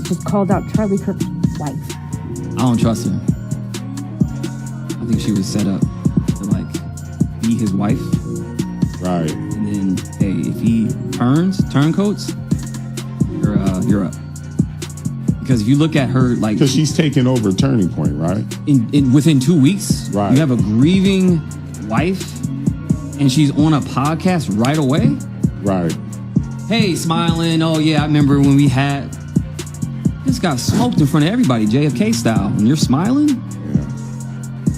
just called out Charlie Kirk's wife. I don't trust her. I think she was set up to like be his wife. Right. And then, hey, if he turncoats, you're up. Because if you look at her, like, because she's taking over Turning Point, right? Within 2 weeks, right. You have a grieving wife, and she's on a podcast right away. Right. Hey, smiling. Oh yeah, I remember when we had. This got smoked in front of everybody, JFK style, and you're smiling. Yeah.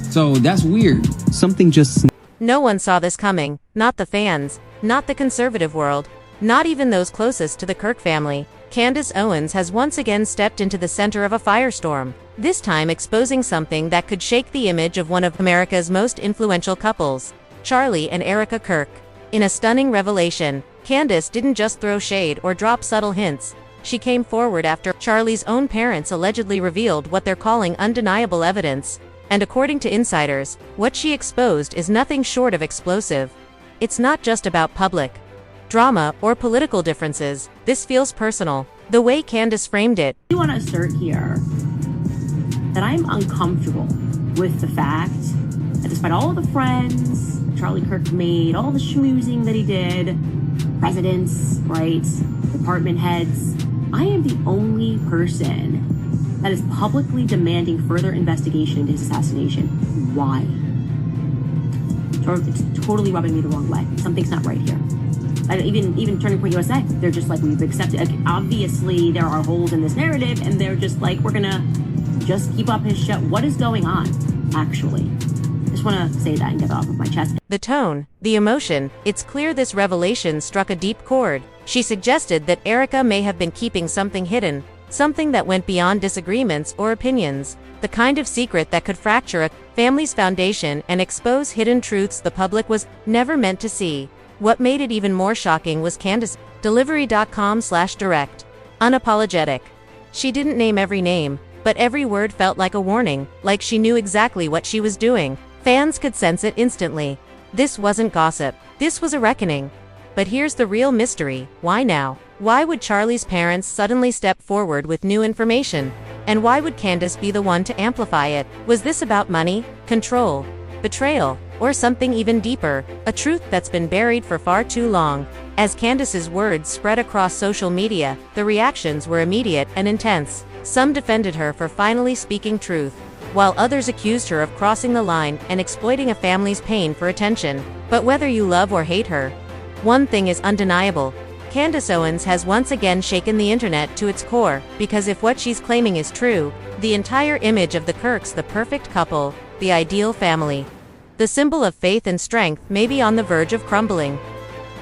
So that's weird. Something just. No one saw this coming. Not the fans. Not the conservative world. Not even those closest to the Kirk family. Candace Owens has once again stepped into the center of a firestorm, this time exposing something that could shake the image of one of America's most influential couples, Charlie and Erika Kirk. In a stunning revelation, Candace didn't just throw shade or drop subtle hints. She came forward after Charlie's own parents allegedly revealed what they're calling undeniable evidence. And according to insiders, what she exposed is nothing short of explosive. It's not just about public drama or political differences. This feels personal. The way Candace framed it. I want to assert here that I'm uncomfortable with the fact that despite all of the friends Charlie Kirk made, all the schmoozing that he did, presidents, right, department heads, I am the only person that is publicly demanding further investigation into his assassination. Why? It's totally rubbing me the wrong way. Something's not right here. Even Turning Point USA, they're just like, we've accepted. Like, obviously, there are holes in this narrative, and they're just like, we're gonna just keep up his show. What is going on, actually? I just want to say that and get it off of my chest. The tone, the emotion, it's clear this revelation struck a deep chord. She suggested that Erika may have been keeping something hidden, something that went beyond disagreements or opinions, the kind of secret that could fracture a family's foundation and expose hidden truths the public was never meant to see. What made it even more shocking was Candace, delivery.com/direct. Unapologetic. She didn't name every name, but every word felt like a warning, like she knew exactly what she was doing. Fans could sense it instantly. This wasn't gossip. This was a reckoning. But here's the real mystery. Why now? Why would Charlie's parents suddenly step forward with new information? And why would Candace be the one to amplify it? Was this about money, control, betrayal, or something even deeper, a truth that's been buried for far too long? As Candace's words spread across social media, the reactions were immediate and intense. Some defended her for finally speaking truth, while others accused her of crossing the line and exploiting a family's pain for attention. But whether you love or hate her, one thing is undeniable. Candace Owens has once again shaken the internet to its core, because if what she's claiming is true, the entire image of the Kirks, the perfect couple, the ideal family, the symbol of faith and strength, may be on the verge of crumbling.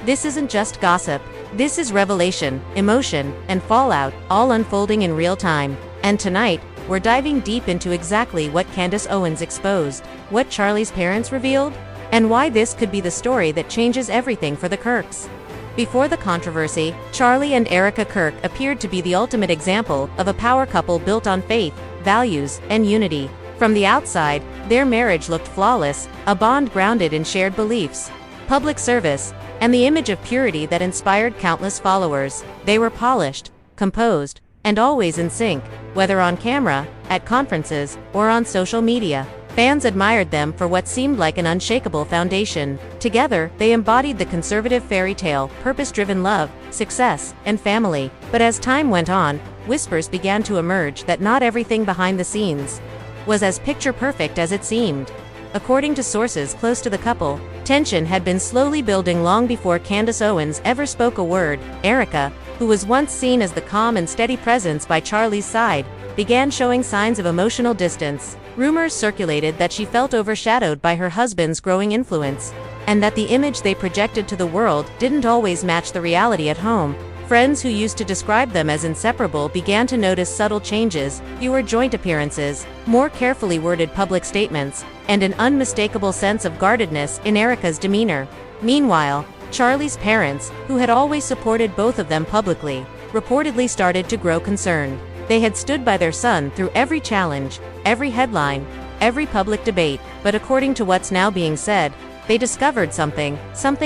This isn't just gossip. This is revelation, emotion, and fallout, all unfolding in real time. And tonight, we're diving deep into exactly what Candace Owens exposed, what Charlie's parents revealed, and why this could be the story that changes everything for the Kirks. Before the controversy, Charlie and Erika Kirk appeared to be the ultimate example of a power couple built on faith, values, and unity. From the outside, their marriage looked flawless, a bond grounded in shared beliefs, public service, and the image of purity that inspired countless followers. They were polished, composed, and always in sync, whether on camera, at conferences, or on social media. Fans admired them for what seemed like an unshakable foundation. Together, they embodied the conservative fairy tale, purpose-driven love, success, and family. But as time went on, whispers began to emerge that not everything behind the scenes was as picture-perfect as it seemed. According to sources close to the couple, tension had been slowly building long before Candace Owens ever spoke a word. Erika, who was once seen as the calm and steady presence by Charlie's side, began showing signs of emotional distance. Rumors circulated that she felt overshadowed by her husband's growing influence, and that the image they projected to the world didn't always match the reality at home. Friends who used to describe them as inseparable began to notice subtle changes, fewer joint appearances, more carefully worded public statements, and an unmistakable sense of guardedness in Erika's demeanor. Meanwhile, Charlie's parents, who had always supported both of them publicly, reportedly started to grow concerned. They had stood by their son through every challenge, every headline, every public debate, but according to what's now being said, they discovered something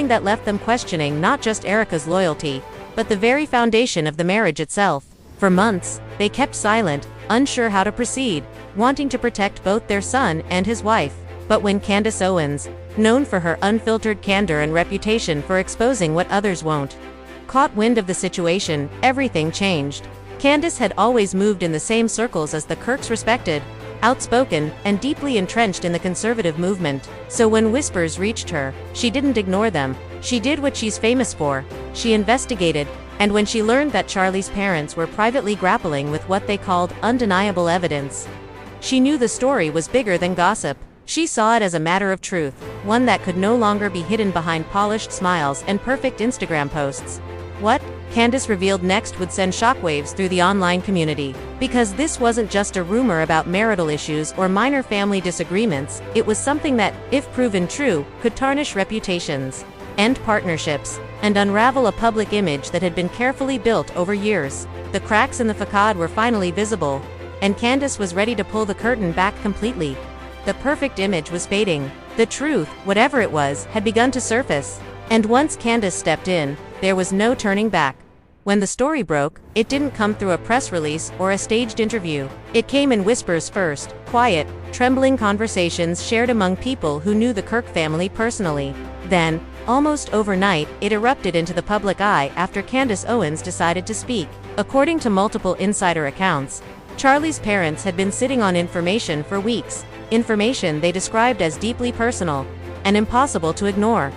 that left them questioning not just Erika's loyalty, but the very foundation of the marriage itself. For months, they kept silent, unsure how to proceed, wanting to protect both their son and his wife. But when Candace Owens, known for her unfiltered candor and reputation for exposing what others won't, caught wind of the situation, everything changed. Candace had always moved in the same circles as the Kirks, respected, outspoken, and deeply entrenched in the conservative movement. So when whispers reached her, she didn't ignore them. She did what she's famous for. She investigated, and when she learned that Charlie's parents were privately grappling with what they called undeniable evidence, she knew the story was bigger than gossip. She saw it as a matter of truth, one that could no longer be hidden behind polished smiles and perfect Instagram posts. What Candace revealed next would send shockwaves through the online community. Because this wasn't just a rumor about marital issues or minor family disagreements, it was something that, if proven true, could tarnish reputations, end partnerships, and unravel a public image that had been carefully built over years. The cracks in the facade were finally visible, and Candace was ready to pull the curtain back completely. The perfect image was fading. The truth, whatever it was, had begun to surface. And once Candace stepped in, there was no turning back. When the story broke, it didn't come through a press release or a staged interview. It came in whispers first, quiet, trembling conversations shared among people who knew the Kirk family personally. Then, almost overnight, it erupted into the public eye after Candace Owens decided to speak. According to multiple insider accounts, Charlie's parents had been sitting on information for weeks, information they described as deeply personal and impossible to ignore.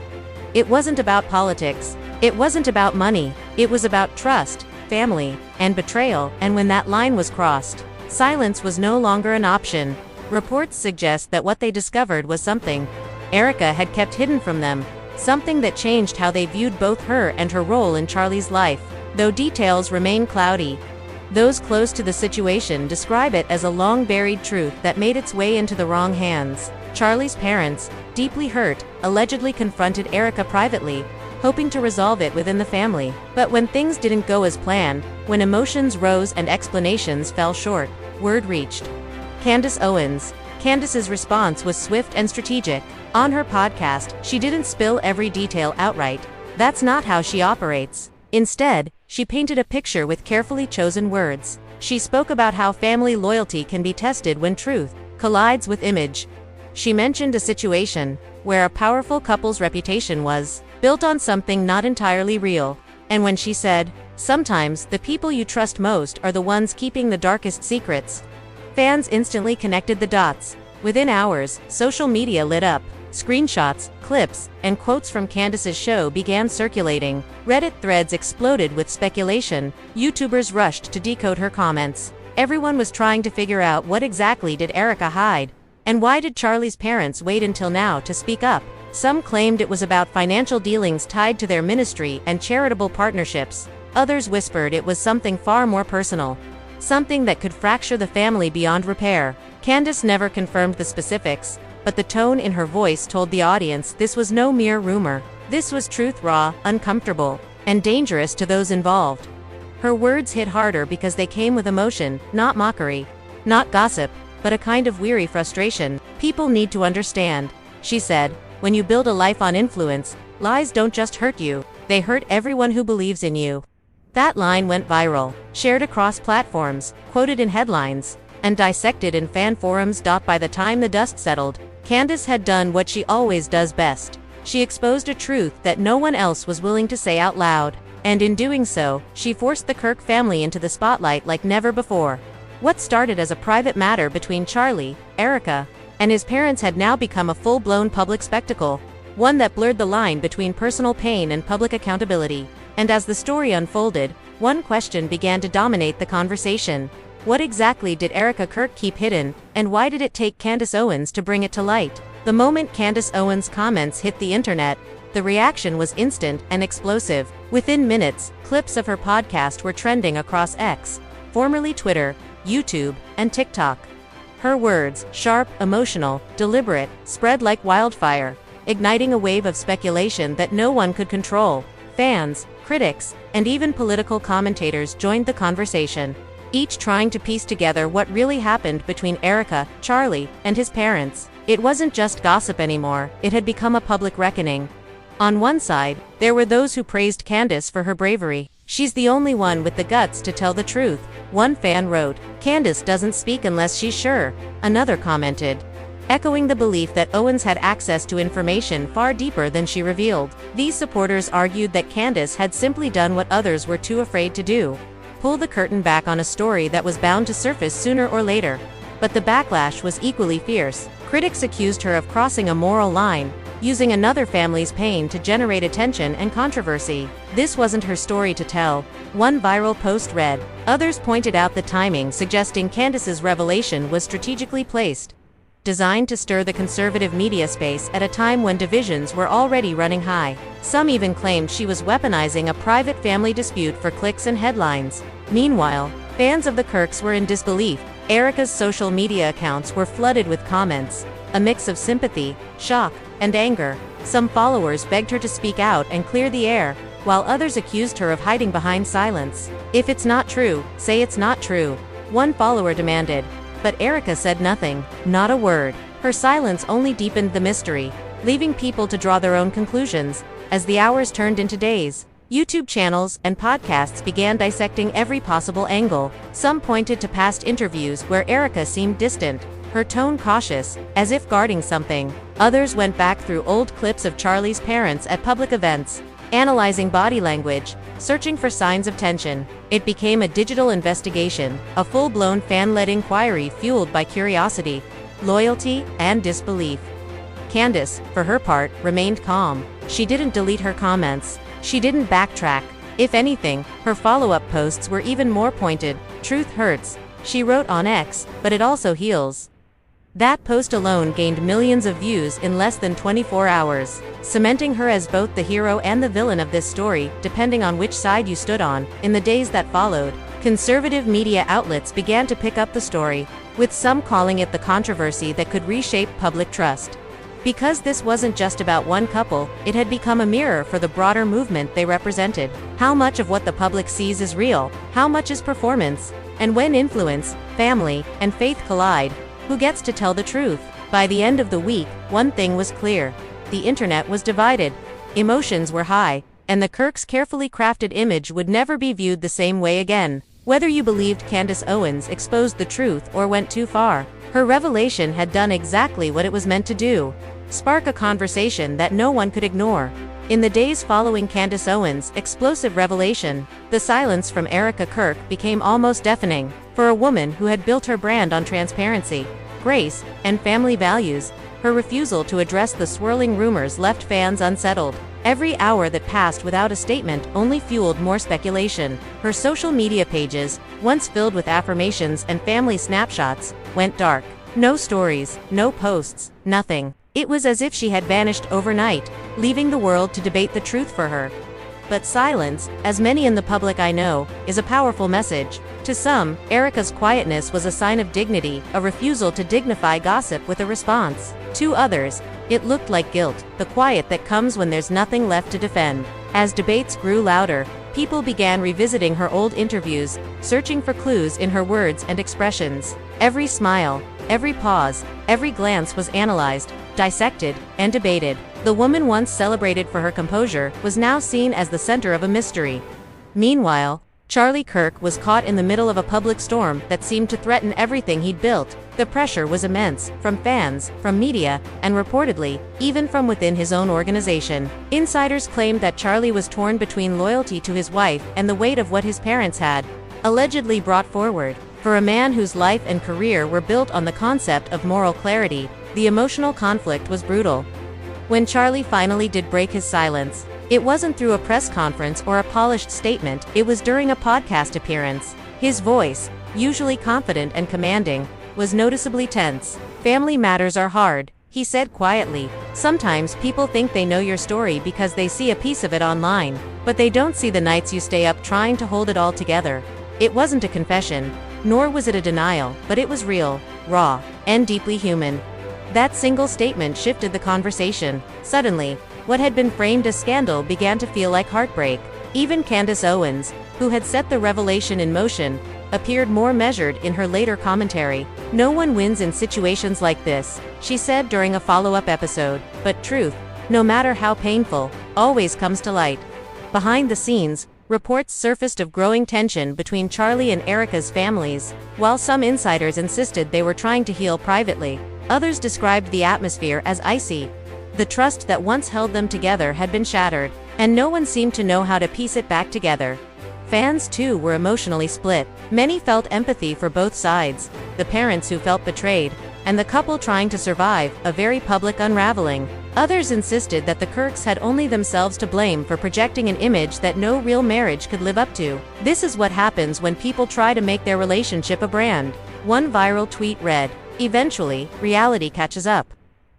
It wasn't about politics. It wasn't about money. It was about trust, family, and betrayal, and when that line was crossed, silence was no longer an option. Reports suggest that what they discovered was something Erika had kept hidden from them, something that changed how they viewed both her and her role in Charlie's life. Though details remain cloudy, those close to the situation describe it as a long-buried truth that made its way into the wrong hands. Charlie's parents, deeply hurt, allegedly confronted Erika privately, hoping to resolve it within the family. But when things didn't go as planned, when emotions rose and explanations fell short, word reached Candace Owens. Candace's response was swift and strategic. On her podcast, she didn't spill every detail outright. That's not how she operates. Instead, she painted a picture with carefully chosen words. She spoke about how family loyalty can be tested when truth collides with image. She mentioned a situation where a powerful couple's reputation was built on something not entirely real. And when she said, "Sometimes the people you trust most are the ones keeping the darkest secrets," fans instantly connected the dots. Within hours, social media lit up. Screenshots, clips, and quotes from Candace's show began circulating. Reddit threads exploded with speculation. YouTubers rushed to decode her comments. Everyone was trying to figure out what exactly did Erika hide, and why did Charlie's parents wait until now to speak up. Some claimed it was about financial dealings tied to their ministry and charitable partnerships. Others whispered it was something far more personal, something that could fracture the family beyond repair. Candace never confirmed the specifics, but the tone in her voice told the audience this was no mere rumor. This was truth, raw, uncomfortable, and dangerous to those involved. Her words hit harder because they came with emotion, not mockery, not gossip, but a kind of weary frustration. "People need to understand," she said, "when you build a life on influence, lies don't just hurt you, they hurt everyone who believes in you." That line went viral, shared across platforms, quoted in headlines, and dissected in fan forums. By the time the dust settled, Candace had done what she always does best. She exposed a truth that no one else was willing to say out loud. And in doing so, she forced the Kirk family into the spotlight like never before. What started as a private matter between Charlie, Erika, and his parents had now become a full-blown public spectacle, one that blurred the line between personal pain and public accountability. And as the story unfolded, one question began to dominate the conversation. What exactly did Erika Kirk keep hidden, and why did it take Candace Owens to bring it to light? The moment Candace Owens' comments hit the internet, the reaction was instant and explosive. Within minutes, clips of her podcast were trending across X, formerly Twitter, YouTube, and TikTok. Her words, sharp, emotional, deliberate, spread like wildfire, igniting a wave of speculation that no one could control. Fans, critics, and even political commentators joined the conversation, each trying to piece together what really happened between Erika, Charlie, and his parents. It wasn't just gossip anymore, it had become a public reckoning. On one side, there were those who praised Candace for her bravery. She's the only one with the guts to tell the truth. One fan wrote, "Candace doesn't speak unless she's sure." Another commented, echoing the belief that Owens had access to information far deeper than she revealed. These supporters argued that Candace had simply done what others were too afraid to do: pull the curtain back on a story that was bound to surface sooner or later. But the backlash was equally fierce. Critics accused her of crossing a moral line, using another family's pain to generate attention and controversy. This wasn't her story to tell, one viral post read. Others pointed out the timing, suggesting Candace's revelation was strategically placed, designed to stir the conservative media space at a time when divisions were already running high. Some even claimed she was weaponizing a private family dispute for clicks and headlines. Meanwhile, fans of the Kirks were in disbelief. Erika's social media accounts were flooded with comments, a mix of sympathy, shock, and anger. Some followers begged her to speak out and clear the air, while others accused her of hiding behind silence. "If it's not true, say it's not true," one follower demanded. But Erika said nothing, not a word. Her silence only deepened the mystery, leaving people to draw their own conclusions. As the hours turned into days, YouTube channels and podcasts began dissecting every possible angle. Some pointed to past interviews where Erika seemed distant, her tone cautious, as if guarding something. Others went back through old clips of Charlie's parents at public events, analyzing body language, searching for signs of tension. It became a digital investigation, a full-blown fan-led inquiry fueled by curiosity, loyalty, and disbelief. Candace, for her part, remained calm. She didn't delete her comments. She didn't backtrack. If anything, her follow-up posts were even more pointed. "Truth hurts," she wrote on X, "but it also heals." That post alone gained millions of views in less than 24 hours, cementing her as both the hero and the villain of this story, depending on which side you stood on. In the days that followed, conservative media outlets began to pick up the story, with some calling it the controversy that could reshape public trust. Because this wasn't just about one couple, it had become a mirror for the broader movement they represented. How much of what the public sees is real? How much is performance? And when influence, family, and faith collide, who gets to tell the truth? By the end of the week, one thing was clear: the internet was divided. Emotions were high, and the Kirks' carefully crafted image would never be viewed the same way again. Whether you believed Candace Owens exposed the truth or went too far, her revelation had done exactly what it was meant to do: spark a conversation that no one could ignore. In the days following Candace Owens' explosive revelation, the silence from Erika Kirk became almost deafening. For a woman who had built her brand on transparency, grace, and family values, her refusal to address the swirling rumors left fans unsettled. Every hour that passed without a statement only fueled more speculation. Her social media pages, once filled with affirmations and family snapshots, went dark. No stories, no posts, nothing. It was as if she had vanished overnight, leaving the world to debate the truth for her. But silence, as many in the public I know, is a powerful message. To some, Erika's quietness was a sign of dignity, a refusal to dignify gossip with a response. To others, it looked like guilt, the quiet that comes when there's nothing left to defend. As debates grew louder, people began revisiting her old interviews, searching for clues in her words and expressions. Every smile, every pause, every glance was analyzed, dissected, and debated. The woman once celebrated for her composure was now seen as the center of a mystery. Meanwhile, Charlie Kirk was caught in the middle of a public storm that seemed to threaten everything he'd built. The pressure was immense, from fans, from media, and reportedly, even from within his own organization. Insiders claimed that Charlie was torn between loyalty to his wife and the weight of what his parents had allegedly brought forward. For a man whose life and career were built on the concept of moral clarity, the emotional conflict was brutal. When Charlie finally did break his silence, it wasn't through a press conference or a polished statement, it was during a podcast appearance. His voice, usually confident and commanding, was noticeably tense. "Family matters are hard," he said quietly. "Sometimes people think they know your story because they see a piece of it online, but they don't see the nights you stay up trying to hold it all together." It wasn't a confession, nor was it a denial, but it was real, raw, and deeply human. That single statement shifted the conversation. Suddenly, what had been framed as scandal began to feel like heartbreak. Even Candace Owens, who had set the revelation in motion, appeared more measured in her later commentary. "No one wins in situations like this," she said during a follow-up episode, "but truth, no matter how painful, always comes to light." Behind the scenes, reports surfaced of growing tension between Charlie and Erika's families. While some insiders insisted they were trying to heal privately, others described the atmosphere as icy. The trust that once held them together had been shattered, and no one seemed to know how to piece it back together. Fans too were emotionally split. Many felt empathy for both sides, the parents who felt betrayed, and the couple trying to survive a very public unraveling. Others insisted that the Kirks had only themselves to blame for projecting an image that no real marriage could live up to. This is what happens when people try to make their relationship a brand. One viral tweet read, "Eventually, reality catches up."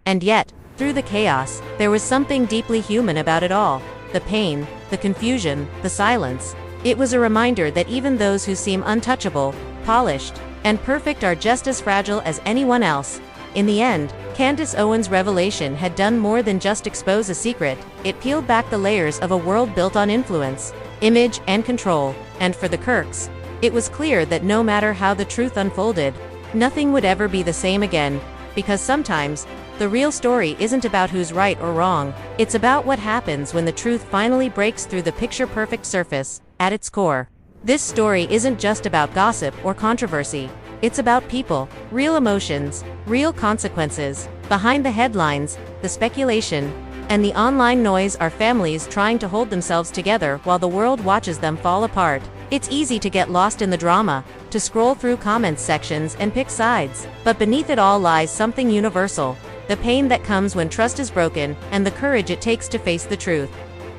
And yet, through the chaos, there was something deeply human about it all. The pain, the confusion, the silence. It was a reminder that even those who seem untouchable, polished, and perfect are just as fragile as anyone else. In the end, Candace Owens' revelation had done more than just expose a secret. It peeled back the layers of a world built on influence, image, and control. And for the Kirks, it was clear that no matter how the truth unfolded, nothing would ever be the same again. Because sometimes, the real story isn't about who's right or wrong, it's about what happens when the truth finally breaks through the picture-perfect surface. At its core, this story isn't just about gossip or controversy. It's about people, real emotions, real consequences. Behind the headlines, the speculation, and the online noise are families trying to hold themselves together while the world watches them fall apart. It's easy to get lost in the drama, to scroll through comments sections and pick sides. But beneath it all lies something universal, the pain that comes when trust is broken, and the courage it takes to face the truth.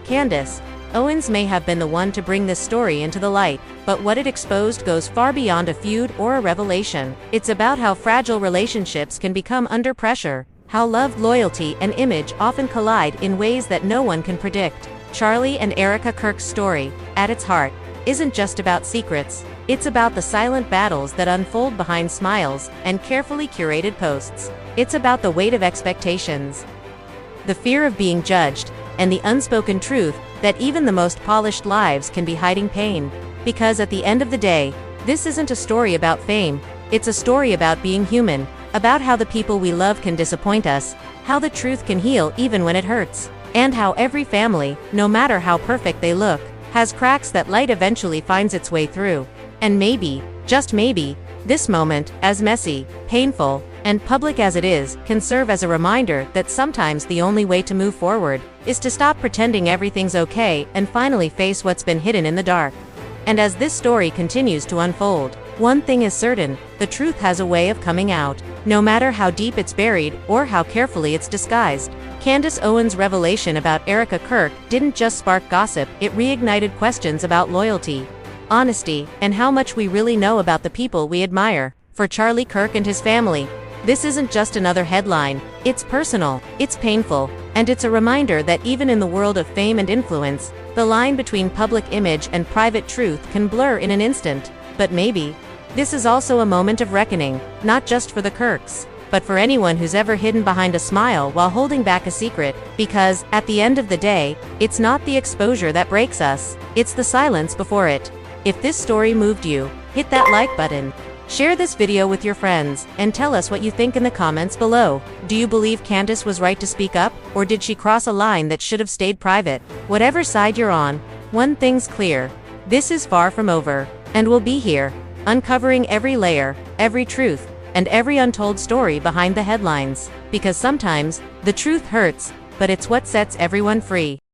Candace Owens may have been the one to bring this story into the light, but what it exposed goes far beyond a feud or a revelation. It's about how fragile relationships can become under pressure, how love, loyalty, and image often collide in ways that no one can predict. Charlie and Erika Kirk's story, at its heart, isn't just about secrets. It's about the silent battles that unfold behind smiles and carefully curated posts. It's about the weight of expectations, the fear of being judged, and the unspoken truth that even the most polished lives can be hiding pain. Because at the end of the day, this isn't a story about fame, it's a story about being human, about how the people we love can disappoint us, how the truth can heal even when it hurts, and how every family, no matter how perfect they look, has cracks that light eventually finds its way through. And maybe, just maybe, this moment, as messy, painful, and public as it is, can serve as a reminder that sometimes the only way to move forward is to stop pretending everything's okay and finally face what's been hidden in the dark. And as this story continues to unfold, one thing is certain, the truth has a way of coming out, no matter how deep it's buried or how carefully it's disguised. Candace Owens' revelation about Erika Kirk didn't just spark gossip, it reignited questions about loyalty, honesty, and how much we really know about the people we admire. For Charlie Kirk and his family, this isn't just another headline, it's personal, it's painful, and it's a reminder that even in the world of fame and influence, the line between public image and private truth can blur in an instant. But maybe, this is also a moment of reckoning, not just for the Kirks, but for anyone who's ever hidden behind a smile while holding back a secret. Because, at the end of the day, it's not the exposure that breaks us, it's the silence before it. If this story moved you, hit that like button. Share this video with your friends, and tell us what you think in the comments below. Do you believe Candace was right to speak up, or did she cross a line that should have stayed private? Whatever side you're on, one thing's clear. This is far from over, and we'll be here, uncovering every layer, every truth, and every untold story behind the headlines. Because sometimes, the truth hurts, but it's what sets everyone free.